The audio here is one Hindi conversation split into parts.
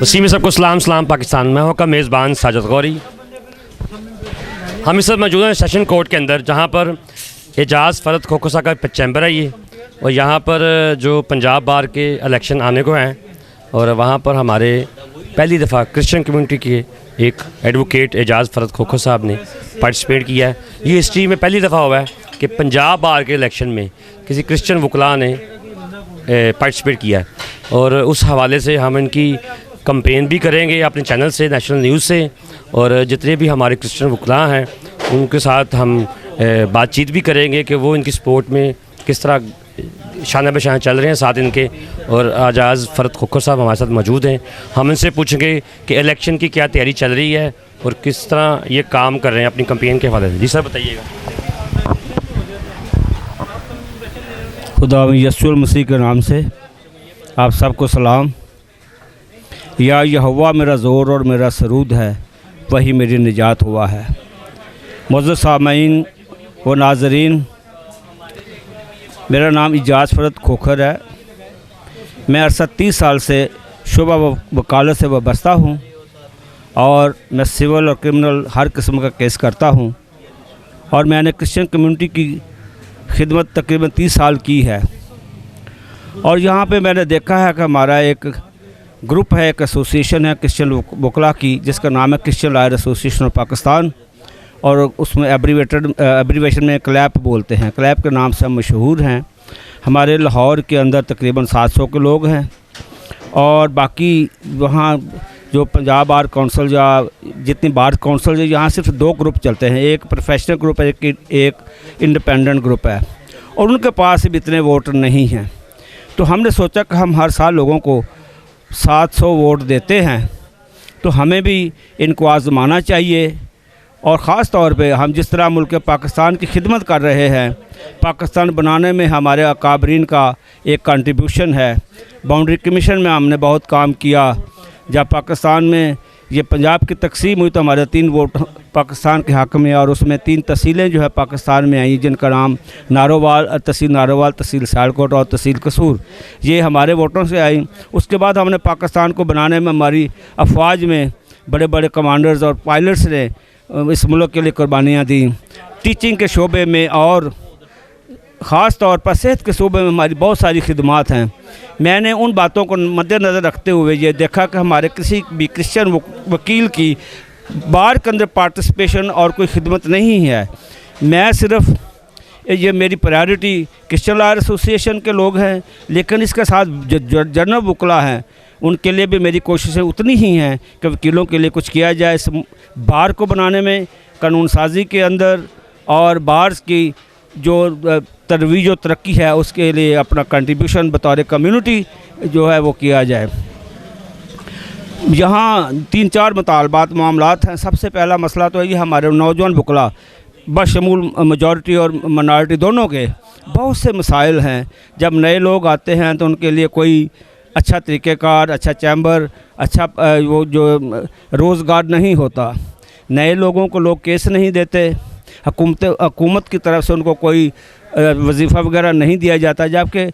उसी में सबको सलाम पाकिस्तान में होगा मेज़बान साजिद गौरी। हम इस वक्त मौजूद हैं सेशन कोर्ट के अंदर, जहाँ पर एजाज़ फ़रद खोखसा का चैम्बर है ये, और यहाँ पर जो पंजाब बार के इलेक्शन आने को हैं, और वहाँ पर हमारे पहली दफ़ा क्रिश्चियन कम्युनिटी के एक एडवोकेट एजाज़ फ़रद खोखो साहब ने पार्टिसिपेट किया है। ये हिस्ट्री में पहली दफ़ा हुआ है कि पंजाब बार के इलेक्शन में किसी क्रिश्चियन वकला ने पार्टिसिपेट किया है, और उस हवाले से हम इनकी कंपेन भी करेंगे अपने चैनल से, नेशनल न्यूज़ से, और जितने भी हमारे क्रिश्चियन वकला हैं उनके साथ हम बातचीत भी करेंगे कि वो इनकी सपोर्ट में किस तरह शाना बशाना चल रहे हैं साथ इनके। और एजाज़ फ़रद खोखर साहब हमारे साथ मौजूद हैं। हम इनसे पूछेंगे कि इलेक्शन की क्या तैयारी चल रही है और किस तरह ये काम कर रहे हैं अपनी कंपेन के हवाले से। जी सर बताइएगा। खुदा यस्सुल मसीह के नाम से आप सबको सलाम। या यहोवा मेरा ज़ोर और मेरा सरूद है, वही मेरी निजात हुआ है। मुअज़्ज़ज़ सामईन व नाज़रीन, मेरा नाम एजाज़ फ़रद खोखर है। मैं अरसा 30 साल से शुबा वकालत से वाबस्ता हूँ और मैं सिविल और क्रिमिनल हर किस्म का केस करता हूँ, और मैंने क्रिश्चियन कम्युनिटी की खिदमत तकरीबन 30 साल की है। और यहाँ पे मैंने देखा है कि हमारा एक ग्रुप है, एक एसोसिएशन है क्रिश्चियन वकला की, जिसका नाम है Christian lawyer association of Pakistan, और उसमें एब्रीवेशन में क्लैप बोलते हैं। क्लैप के नाम से हम मशहूर हैं। हमारे लाहौर के अंदर तकरीबन 700 के लोग हैं, और बाकी वहाँ जो पंजाब बार काउंसिल या जितनी बार काउंसिल है, यहाँ सिर्फ 2 ग्रुप चलते हैं। एक प्रोफेशनल ग्रुप है, एक इंडिपेंडेंट ग्रुप है, और उनके पास भी इतने वोटर नहीं हैं। तो हमने सोचा कि हम हर साल लोगों को 700 वोट देते हैं, तो हमें भी इनको आज़माना चाहिए। और ख़ास तौर पे हम जिस तरह मुल्क पाकिस्तान की खिदमत कर रहे हैं, पाकिस्तान बनाने में हमारे अकाबरीन का एक कंट्रीब्यूशन है। बाउंड्री कमीशन में हमने बहुत काम किया। जब पाकिस्तान में ये पंजाब की तकसीम हुई तो हमारे 3 वोट पाकिस्तान के हक़ में, और उसमें 3 तहसीलें जो है पाकिस्तान में आई, जिनका नाम नारोवाल, तहसील नारोवाल, तहसील सियालकोट और तहसील कसूर, ये हमारे वोटों से आई। उसके बाद हमने पाकिस्तान को बनाने में हमारी अफवाज में बड़े बड़े कमांडर्स और पायलट्स ने इस मुल्क के लिए कुर्बानियाँ दी। टीचिंग के शोबे में और ख़ास तौर पर सेहत के शोबे में हमारी बहुत सारी खिदमात हैं। मैंने उन बातों को मद्देनज़र रखते हुए ये देखा कि हमारे किसी भी क्रिश्चियन वकील की बार के अंदर पार्टिसिपेशन और कोई खिदमत नहीं है। मैं सिर्फ ये मेरी प्रायोरिटी क्रिश्चियन लॉयर एसोसिएशन के लोग हैं, लेकिन इसके साथ जो जनरल वकला हैं उनके लिए भी मेरी कोशिशें उतनी ही हैं कि वकीलों के लिए कुछ किया जाए। इस बार को बनाने में, कानून साजी के अंदर, और बार की जो तरवीज और तरक्की है उसके लिए अपना कंट्रीब्यूशन बतौर कम्युनिटी जो है वो किया जाए। यहाँ 3-4 मुतालबात मामलात हैं। सबसे पहला मसला तो ये हमारे नौजवान वकला बशमूल मेजॉरिटी और मिनॉरिटी दोनों के बहुत से मसाइल हैं। जब नए लोग आते हैं तो उनके लिए कोई अच्छा तरीक़ेकार, अच्छा चैम्बर, अच्छा वो जो रोज़गार नहीं होता। नए लोगों को लोग केस नहीं देते, हुकूमत की तरफ से उनको कोई वजीफ़ा वगैरह नहीं दिया जाता। जबकि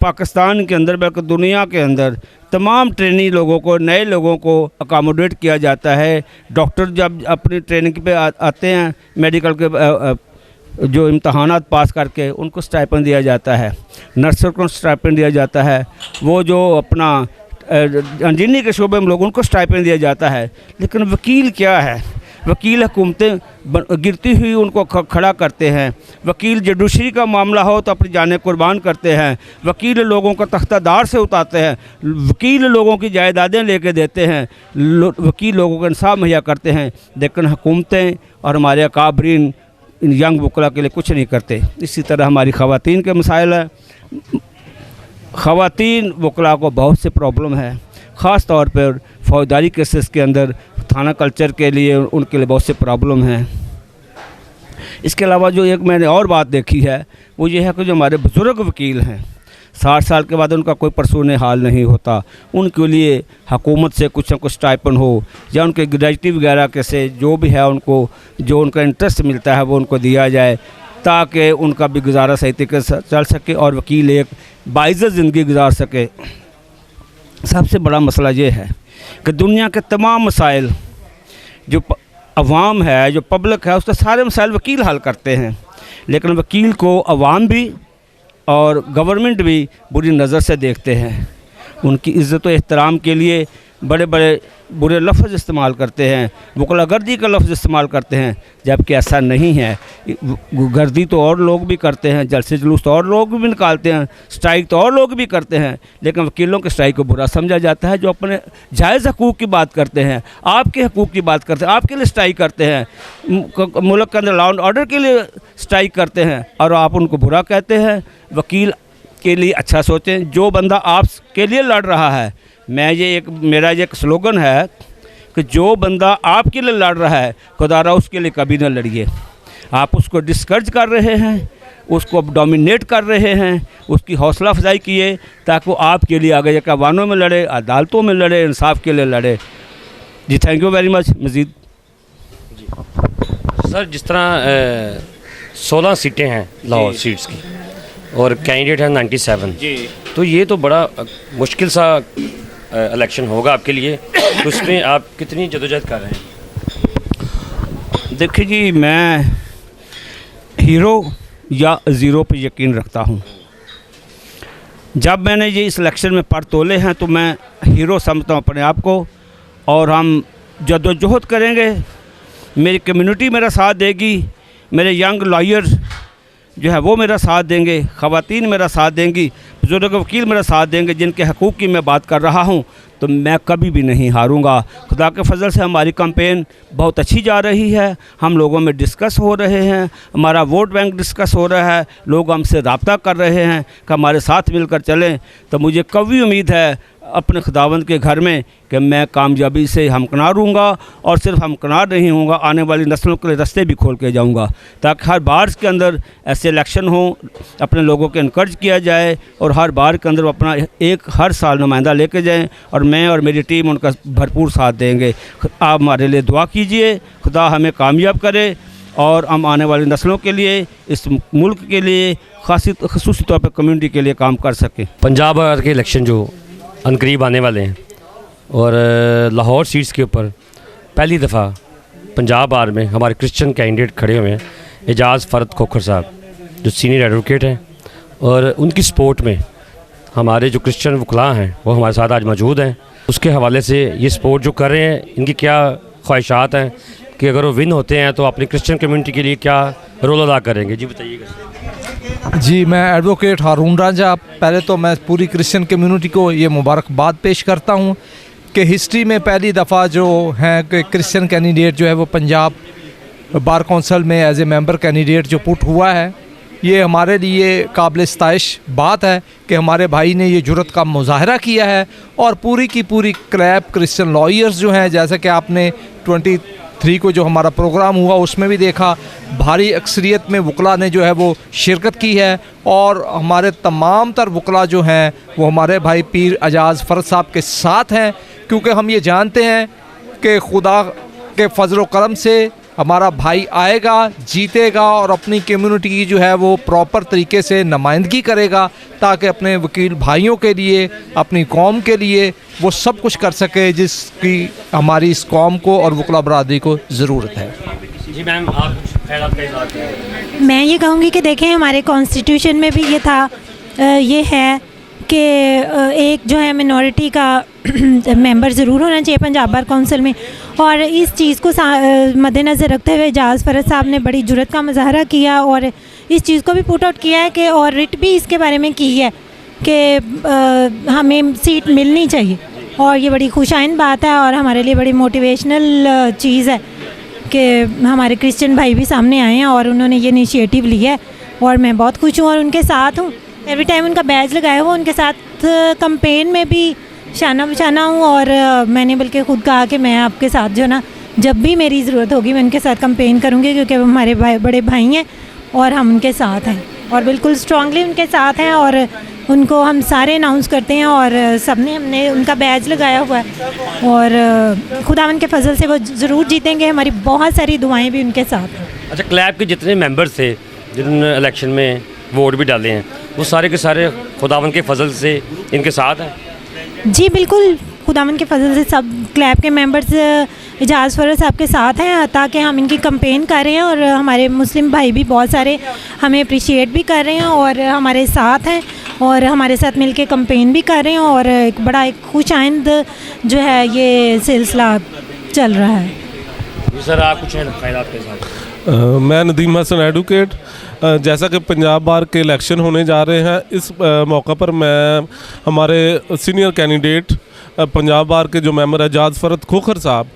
पाकिस्तान के अंदर बल्कि दुनिया के अंदर तमाम ट्रेनी लोगों को, नए लोगों को अकामोडेट किया जाता है। डॉक्टर जब अपनी ट्रेनिंग पे आते हैं, मेडिकल के जो इम्तहानात पास करके उनको स्टाइपेंड दिया जाता है, नर्सों को स्टाइपेंड दिया जाता है, वो जो अपना इंजीनियरिंग के शोबे में लोग उनको स्टाइपेंड दिया जाता है। लेकिन वकील क्या है? वकील हुकूमतें गिरती हुई उनको खड़ा करते हैं। वकील जुडिशरी का मामला हो तो अपनी जानें कुर्बान करते हैं। वकील लोगों को तख्तादार से उतारते हैं। वकील लोगों की जायदादें लेके देते हैं। वकील लोगों को इंसाफ मुहैया करते हैं। लेकिन हुकूमतें और हमारे अकाबरीन इन यंग वकला के लिए कुछ नहीं करते। इसी तरह हमारी ख़वातीन के मसाइल है। ख़वातीन वकला को बहुत से प्रॉब्लम है, ख़ास तौर पर फौजदारी केसेस के अंदर थाना कल्चर के लिए उनके लिए बहुत से प्रॉब्लम हैं। इसके अलावा जो एक मैंने और बात देखी है वो ये है कि जो हमारे बुज़ुर्ग वकील हैं, 60 साल के बाद उनका कोई परसून हाल नहीं होता। उनके लिए हुकूमत से कुछ न कुछ स्टाइपेंड हो, या उनके ग्रेजुएटी वगैरह के से जो भी है उनको जो उनका इंटरेस्ट मिलता है वो उनको दिया जाए, ताकि उनका भी गुजारा सही तरीके से चल सके और वकील एक बाइज़्ज़त ज़िंदगी गुजार सके। सबसे बड़ा मसला ये है कि दुनिया के तमाम मसाइल जो अवाम है, जो पब्लिक है, उसके सारे मसाइल वकील हल करते हैं, लेकिन वकील को अवाम भी और गवर्नमेंट भी बुरी नज़र से देखते हैं। उनकी इज़्ज़त व एहतराम के लिए बड़े बड़े बुरे लफ्ज़ इस्तेमाल करते हैं, वकलागर्दी का लफ्ज़ इस्तेमाल करते हैं, जबकि ऐसा नहीं है। गर्दी तो और लोग भी करते हैं, जलसे जुलूस तो और लोग भी निकालते हैं, स्ट्राइक तो और लोग भी करते हैं, लेकिन वकीलों के स्ट्राइक को बुरा समझा जाता है। जो अपने जायज़ हकूक़ की बात करते हैं, आपके हकूक़ की बात करते हैं, आपके लिए स्ट्राइक करते हैं, मुल्क के अंदर लॉ एंड ऑर्डर के लिए स्ट्राइक करते हैं, और आप उनको बुरा कहते हैं। वकील के लिए अच्छा सोचें। जो बंदा आपके लिए लड़ रहा है, मेरा ये एक स्लोगन है कि जो बंदा आपके लिए लड़ रहा है, खुदारा उसके लिए कभी न लड़िए। आप उसको डिस्करेज कर रहे हैं, उसको डोमिनेट कर रहे हैं, उसकी हौसला अफजाई किए ताकि वो आपके लिए आगे जाकर वानों में लड़े, अदालतों में लड़े, इंसाफ के लिए लड़े। जी थैंक यू वेरी मच। मज़ीद सर, जिस तरह 16 सीटें हैं लाहौर सीट्स की और कैंडिडेट हैं 97 जी, तो ये तो बड़ा मुश्किल सा इलेक्शन होगा आपके लिए, तो उसमें आप कितनी जदोजहद कर रहे हैं? देखिए जी, मैं हीरो या ज़ीरो पर यकीन रखता हूँ। जब मैंने ये इस इलेक्शन में पर तोले हैं तो मैं हीरो समझता हूँ अपने आप को, और हम जदोजहद करेंगे। मेरी कम्युनिटी मेरा साथ देगी, मेरे यंग लॉयर जो है वो मेरा साथ देंगे, ख़वातीन मेरा साथ देंगी, बुजुर्ग वकील मेरा साथ देंगे, जिनके हकूक़ की मैं बात कर रहा हूँ, तो मैं कभी भी नहीं हारूंगा। खुदा के फजल से हमारी कैंपेन बहुत अच्छी जा रही है, हम लोगों में डिस्कस हो रहे हैं, हमारा वोट बैंक डिस्कस हो रहा है, लोग हमसे रब्ता कर रहे हैं कि हमारे साथ मिलकर चलें। तो मुझे कभी उम्मीद है अपने खुदावंद के घर में कि मैं कामयाबी से हमकनार रहूँगा, और सिर्फ हमकनार नहीं होऊंगा, आने वाली नस्लों के लिए रास्ते भी खोल के जाऊँगा, ताकि हर बार के अंदर ऐसे इलेक्शन हो, अपने लोगों को इनकरेज किया जाए, और हर बार के अंदर वो अपना एक हर साल नुमाइंदा लेके जाएं, और मैं और मेरी टीम उनका भरपूर साथ देंगे। आप हमारे लिए दुआ कीजिए, खुदा हमें कामयाब करे, और हम आने वाली नस्लों के लिए, इस मुल्क के लिए, ख़ासी तौर पर कम्यूनिटी के लिए काम कर सकें। पंजाब के इलेक्शन जो अनकरीब आने वाले हैं, और लाहौर सीट्स के ऊपर पहली दफ़ा पंजाब बार में हमारे क्रिश्चियन कैंडिडेट खड़े हुए हैं, एजाज़ फ़रद खोखर साहब जो सीनियर एडवोकेट हैं, और उनकी सपोर्ट में हमारे जो क्रिश्चियन वकला हैं वो हमारे साथ आज मौजूद हैं। उसके हवाले से ये सपोर्ट जो कर रहे हैं, इनकी क्या ख्वाहिशात हैं कि अगर वो विन होते हैं तो अपनी क्रिश्चियन कम्युनिटी के लिए क्या रोल अदा करेंगे? जी बताइएगा। जी, मैं एडवोकेट हारून राजा। पहले तो मैं पूरी क्रिश्चियन कम्युनिटी को ये मुबारकबाद पेश करता हूँ कि हिस्ट्री में पहली दफ़ा जो है कि क्रिश्चियन कैंडिडेट जो है वो पंजाब बार कौंसल में एज ए मेंबर कैंडिडेट जो पुट हुआ है, ये हमारे लिए काबिल सताइश बात है कि हमारे भाई ने ये जुर्रत का मुजाहरा किया है। और पूरी की पूरी क्लैब क्रिश्चियन लॉयर्स जो हैं, जैसा कि आपने 23 को जो हमारा प्रोग्राम हुआ उसमें भी देखा, भारी अक्सरियत में वकला ने जो है वो शिरकत की है, और हमारे तमाम तर वकला जो हैं वो हमारे भाई पीर एजाज़ फ़रद साहब के साथ हैं, क्योंकि हम ये जानते हैं कि खुदा के फजल करम से हमारा भाई आएगा, जीतेगा, और अपनी कम्युनिटी की जो है वो प्रॉपर तरीके से नुमाइंदगी करेगा, ताकि अपने वकील भाइयों के लिए, अपनी कौम के लिए वो सब कुछ कर सके जिसकी हमारी इस कौम को और वकला बरादरी को ज़रूरत है। जी मैम, आप ख्यालात का इज़हार करें। मैं ये कहूँगी कि देखें, हमारे कॉन्स्टिट्यूशन में भी ये था, ये है कि एक जो है मिनॉरिटी का मेंबर ज़रूर होना चाहिए पंजाब बार काउंसिल में, और इस चीज़ को मद्देनज़र रखते हुए एजाज़ फ़रद साहब ने बड़ी जुर्रत का मुजाहरा किया, और इस चीज़ को भी पुट आउट किया है कि, और रिट भी इसके बारे में की है कि हमें सीट मिलनी चाहिए, और ये बड़ी खुशाइन बात है, और हमारे लिए बड़ी मोटिवेशनल चीज़ है कि हमारे क्रिश्चियन भाई भी सामने आए हैं और उन्होंने ये इनिशिएटिव लिया है, और मैं बहुत खुश हूँ और उनके साथ हूँ। एवरी टाइम उनका बैज लगाया हुआ, उनके साथ कैंपेन में भी शाना बशाना हूँ, और मैंने बल्कि ख़ुद कहा कि मैं आपके साथ जो ना, जब भी मेरी ज़रूरत होगी मैं उनके साथ कैंपेन करूँगी, क्योंकि वो हमारे बड़े भाई हैं और हम उनके साथ हैं, और बिल्कुल स्ट्रांगली उनके साथ हैं, और उनको हम सारे अनाउंस करते हैं, और हमने उनका बैज लगाया हुआ है, और खुदावंद के फजल से वो ज़रूर जीतेंगे। हमारी बहुत सारी दुआएं भी उनके साथ हैं। अच्छा, क्लैब के जितने मेंबर्स थे जिन्होंने इलेक्शन में वोट भी डाले हैं, वो सारे के सारे खुदावंद के फजल से इनके साथ हैं? जी बिल्कुल, खुदावन के फजल से सब क्लैब के मेंबर्स एजाज़ फरद साहब के साथ हैं ताकि हम इनकी कंपेन कर रहे हैं, और हमारे मुस्लिम भाई भी बहुत सारे हमें अप्रिशिएट भी कर रहे हैं और हमारे साथ हैं और हमारे साथ मिलके कंपेन भी कर रहे हैं, और एक बड़ा एक खुशाइंद जो है ये सिलसिला चल रहा है। जी सर, आप कुछ ख्याल आपके साथ? मैं नदीम हसन एडवोकेट। जैसा कि पंजाब बार के इलेक्शन होने जा रहे हैं, इस मौका पर मैं हमारे सीनियर कैंडिडेट पंजाब बार के जो मेंबर एजाज़ फरद खोखर साहब,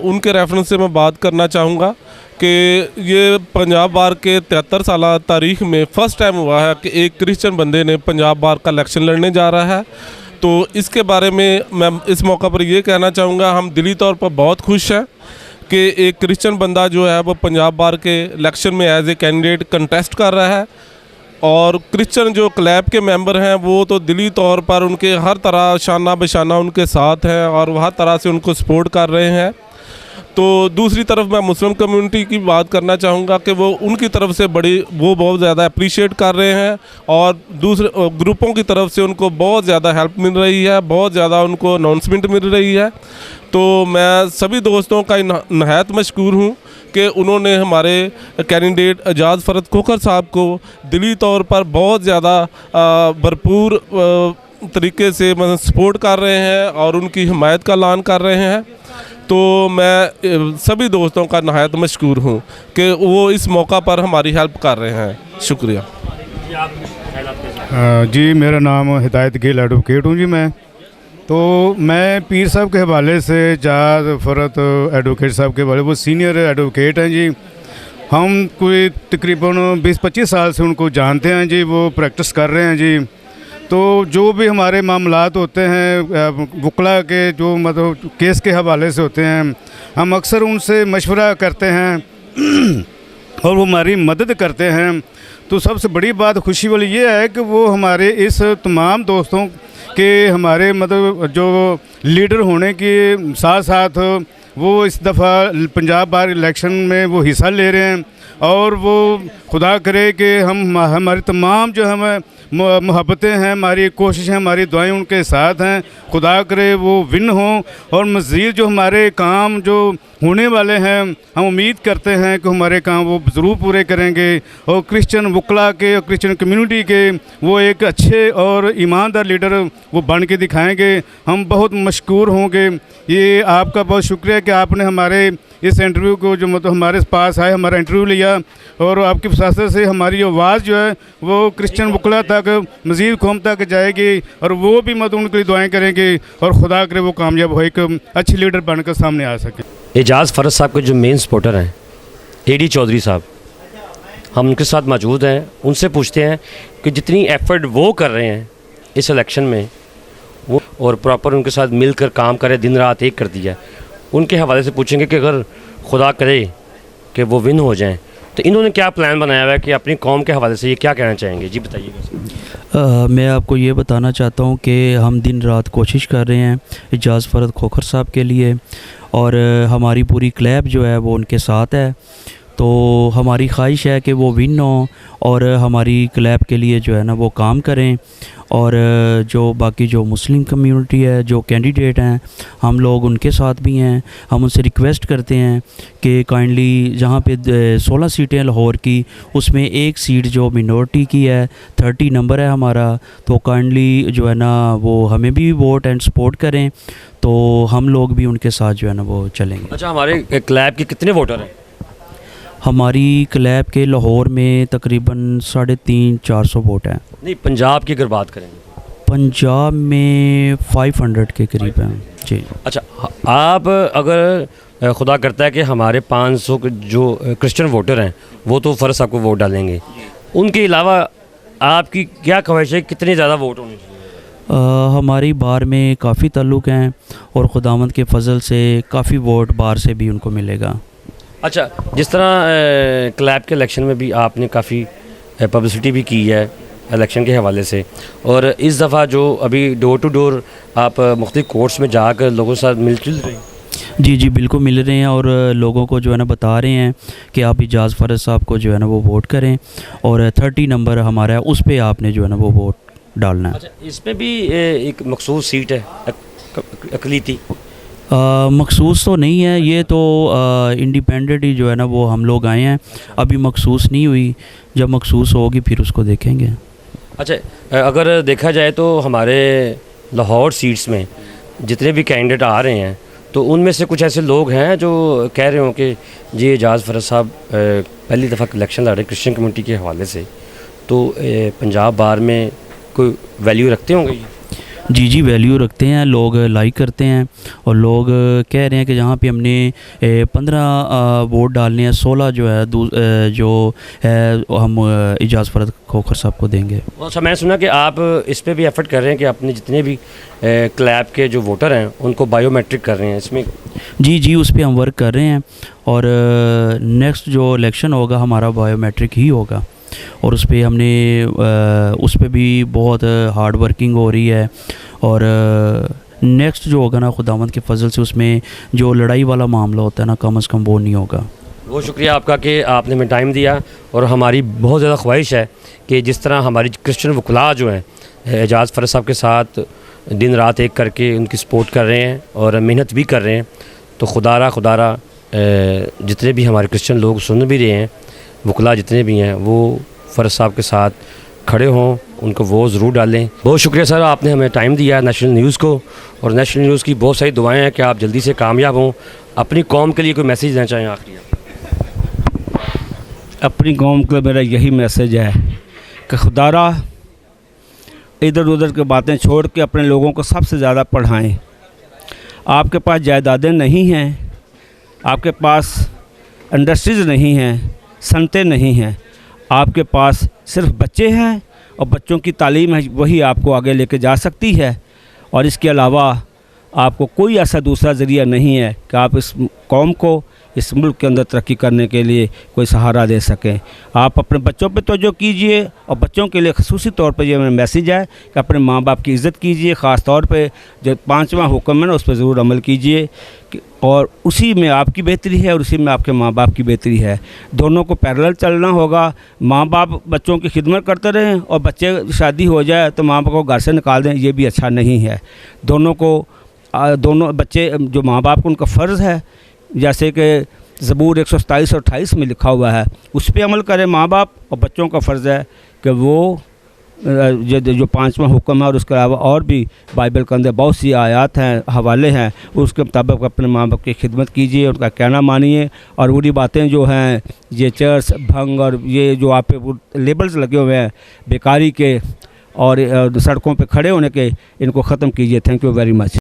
उनके रेफरेंस से मैं बात करना चाहूँगा कि ये पंजाब बार के 73 साल तारीख में फ़र्स्ट टाइम हुआ है कि एक क्रिश्चियन बंदे ने पंजाब बार का इलेक्शन लड़ने जा रहा है। तो इसके बारे में मैं इस मौका पर ये कहना चाहूँगा, हम दिली तौर पर बहुत खुश हैं कि एक क्रिश्चियन बंदा जो है वो पंजाब बार के इलेक्शन में एज ए कैंडिडेट कंटेस्ट कर रहा है, और क्रिश्चियन जो क्लैब के मेंबर हैं वो तो दिली तौर पर उनके हर तरह शाना बेशाना उनके साथ हैं और हर तरह से उनको सपोर्ट कर रहे हैं। तो दूसरी तरफ मैं मुस्लिम कम्युनिटी की बात करना चाहूँगा कि वो उनकी तरफ से वो बहुत ज़्यादा अप्रिशिएट कर रहे हैं, और दूसरे ग्रुपों की तरफ से उनको बहुत ज़्यादा हेल्प मिल रही है, बहुत ज़्यादा उनको अनाउंसमेंट मिल रही है। तो मैं सभी दोस्तों का नहायत मशकूर हूँ कि उन्होंने हमारे कैंडिडेट एजाज़ फरद खोखर साहब को दिली तौर पर बहुत ज़्यादा भरपूर तरीके से मतलब सपोर्ट कर रहे हैं और उनकी हिमायत का ऐलान कर रहे हैं। तो मैं सभी दोस्तों का नहायत मशकूर हूँ कि वो इस मौका पर हमारी हेल्प कर रहे हैं। शुक्रिया जी। मेरा नाम हिदायत गिल एडवोकेट हूँ जी। मैं पीर साहब के हवाले से एजाज़ फरद एडवोकेट साहब के हवाले, वो सीनियर एडवोकेट हैं जी। हम कोई तकरीबन 20-25 साल से उनको जानते हैं जी, वो प्रैक्टिस कर रहे हैं जी। तो जो भी हमारे मामलात होते हैं वकला के, जो मतलब केस के हवाले से होते हैं, हम अक्सर उनसे मशवरा करते हैं और वो हमारी मदद करते हैं। तो सबसे बड़ी बात खुशी वाली ये है कि वो हमारे इस तमाम दोस्तों के हमारे मतलब जो लीडर होने के साथ साथ वो इस दफ़ा पंजाब बार इलेक्शन में वो हिस्सा ले रहे हैं, और वो खुदा करे कि हमारी तमाम जो हमें मोहब्बतें हैं, हमारी कोशिशें, हमारी दुआएं उनके साथ हैं। खुदा करे वो विन हों, और मज़ीद जो हमारे काम जो होने वाले हैं हम उम्मीद करते हैं कि हमारे काम वो ज़रूर पूरे करेंगे, और क्रिश्चियन वकला के और क्रिश्चियन कम्युनिटी के वो एक अच्छे और ईमानदार लीडर वो बन के दिखाएँगे। हम बहुत मशकूर होंगे। ये आपका बहुत शुक्रिया कि आपने हमारे इस इंटरव्यू को जो मतलब हमारे पास आए, हमारा इंटरव्यू लिया, और आपकी वसासत से हमारी आवाज़ जो है वो क्रिश्चियन वकला तक मज़ीद कौम तक जाएगी, और वो भी मतलब उनके लिए दुआएं करेंगे, और खुदा करे वो कामयाब हो, एक अच्छी लीडर बनकर सामने आ सके। एजाज़ फरद साहब के जो मेन सपोर्टर हैं एडी चौधरी साहब, हम उनके साथ मौजूद हैं। उनसे पूछते हैं कि जितनी एफ़र्ट वो कर रहे हैं इस इलेक्शन में, वो और प्रॉपर उनके साथ मिलकर काम करें, दिन रात एक कर दिया, उनके हवाले से पूछेंगे कि अगर खुदा करे कि वो विन हो जाएं तो इन्होंने क्या प्लान बनाया हुआ है कि अपनी कौम के हवाले से ये क्या कहना चाहेंगे? जी बताइएगा। मैं आपको ये बताना चाहता हूँ कि हम दिन रात कोशिश कर रहे हैं एजाज़ फरद खोखर साहब के लिए, और हमारी पूरी क्लैब जो है वो उनके साथ है। तो हमारी ख्वाहिश है कि वो विन हो और हमारी क्लैब के लिए जो है ना वो काम करें, और जो बाकी जो मुस्लिम कम्युनिटी है, जो कैंडिडेट हैं, हम लोग उनके साथ भी हैं। हम उनसे रिक्वेस्ट करते हैं कि काइंडली जहाँ पे 16 सीटें लाहौर की, उसमें एक सीट जो मिनॉरिटी की है, 30 नंबर है हमारा, तो काइंडली जो है ना वो हमें भी वोट एंड सपोर्ट करें, तो हम लोग भी उनके साथ जो है ना वो चलेंगे। अच्छा, हमारे क्लैब के कितने वोटर हैं? हमारी क्लैब के लाहौर में तकरीबन 350-400 वोट हैं। नहीं, पंजाब की अगर बात करें, पंजाब में 500 के करीब हैं जी। अच्छा, आप अगर खुदा करता है कि हमारे 500 के जो क्रिश्चियन वोटर हैं वो तो फ़र्ज साहब को वोट डालेंगे, उनके अलावा आपकी क्या ख्वाहिश है, कितने ज़्यादा वोट होने चाहिए? हमारी बार में काफ़ी ताल्लुक़ हैं, और खुदावंद के फजल से काफ़ी वोट बार से भी उनको मिलेगा। अच्छा, जिस तरह क्लैब के इलेक्शन में भी आपने काफ़ी पब्लिसिटी भी की है इलेक्शन के हवाले से, और इस दफ़ा जो अभी डोर टू डोर आप मुख्तलिफ कोर्ट्स में जाकर लोगों के साथ मिल जुल रहे हैं? जी बिल्कुल मिल रहे हैं, और लोगों को जो है ना बता रहे हैं कि आप एजाज़ फरद साहब को जो है ना वो वोट करें, और 30 नंबर हमारा है, उस पर आपने जो है ना वो वोट डालना है। अच्छा, इसमें भी एक मखसूस सीट है अकलीती? मखसूस तो नहीं है, ये तो इंडिपेंडेंट ही जो है ना वो हम लोग आए हैं, अभी मखसूस नहीं हुई, जब मखसूस होगी फिर उसको देखेंगे। अच्छा, अगर देखा जाए तो हमारे लाहौर सीट्स में जितने भी कैंडिडेट आ रहे हैं तो उनमें से कुछ ऐसे लोग हैं जो कह रहे हो कि जी एजाज़ फ़रत साहब पहली दफ़ा इलेक्शन लड़ रहे क्रिश्चियन कम्युनिटी के हवाले से, तो पंजाब बार में कोई वैल्यू रखते होंगे ये? जी जी, वैल्यू रखते हैं, लोग लाइक करते हैं और लोग कह रहे हैं कि जहाँ पे हमने 15 वोट डालने हैं, 16 जो है जो है हम एजाज़ फ़रत खोखर साहब को देंगे। अच्छा, मैंने सुना कि आप इस पे भी एफर्ट कर रहे हैं कि अपने जितने भी क्लैब के जो वोटर हैं उनको बायोमेट्रिक कर रहे हैं इसमें? जी जी, उस पर हम वर्क कर रहे हैं और नेक्स्ट जो इलेक्शन होगा हमारा बायोमेट्रिक ही होगा और उस पर हमने उस पर भी बहुत हार्ड वर्किंग हो रही है और नेक्स्ट जो होगा ना खुदावंद के फजल से उसमें जो लड़ाई वाला मामला होता है ना कम से कम वो नहीं होगा। बहुत शुक्रिया आपका कि आपने हमें टाइम दिया और हमारी बहुत ज़्यादा ख्वाहिश है कि जिस तरह हमारी क्रिश्चियन वकला जो हैं एजाज़ फ़रत साहब के साथ दिन रात एक करके उनकी सपोर्ट कर रहे हैं और मेहनत भी कर रहे हैं, तो खुदारा जितने भी हमारे क्रिश्चियन लोग सुन भी रहे हैं, वकला जितने भी हैं वो फ़रत साहब के साथ खड़े हों, उनको वो ज़रूर डालें। बहुत शुक्रिया सर, आपने हमें टाइम दिया नेशनल न्यूज़ को, और नेशनल न्यूज़ की बहुत सारी दुआएं हैं कि आप जल्दी से कामयाब हों। अपनी कौम के लिए कोई मैसेज देना चाहें आखिरी? अपनी कौम को मेरा यही मैसेज है कि खुदारा इधर उधर की बातें छोड़ के अपने लोगों को सबसे ज़्यादा पढ़ाएं। आपके पास जायदादें नहीं हैं, आपके पास इंडस्ट्रीज़ नहीं हैं, सनतें नहीं हैं, आपके पास सिर्फ बच्चे हैं और बच्चों की तालीम है, वही आपको आगे लेके जा सकती है। और इसके अलावा आपको कोई ऐसा दूसरा ज़रिया नहीं है कि आप इस कौम को, इस मुल्क के अंदर तरक्की करने के लिए कोई सहारा दे सकें। आप अपने बच्चों पे तवज्जो कीजिए और बच्चों के लिए ख़ुसूसी तौर पर ये मेरा मैसेज है कि अपने माँ बाप की इज़्ज़त कीजिए, ख़ास तौर पे जो 5वां हुक्म है ना उस पर ज़रूर अमल कीजिए और उसी में आपकी बेहतरी है और उसी में आपके माँ बाप की बेहतरी है। दोनों को पैरेलल चलना होगा। माँ बाप बच्चों की खिदमत करते रहें और बच्चे शादी हो जाए तो माँ बाप को घर से निकाल दें, ये भी अच्छा नहीं है। दोनों बच्चे जो माँ बाप को उनका फ़र्ज़ है, जैसे कि ज़बूर 127 और 28 में लिखा हुआ है, उस पर अमल करें माँ बाप, और बच्चों का फ़र्ज़ है कि वो जो 5वां हुक्म है और उसके अलावा और भी बाइबल के अंदर बहुत सी आयत हैं, हवाले हैं, उसके मुताबिक अपने माँ बाप की खिदमत कीजिए, उनका कहना मानिए। और बुरी बातें जो हैं, ये चर्च भंग और ये जो आप पे लेबल्स लगे हुए हैं बेकारी के और सड़कों पे खड़े होने के, इनको ख़त्म कीजिए। Thank you very much.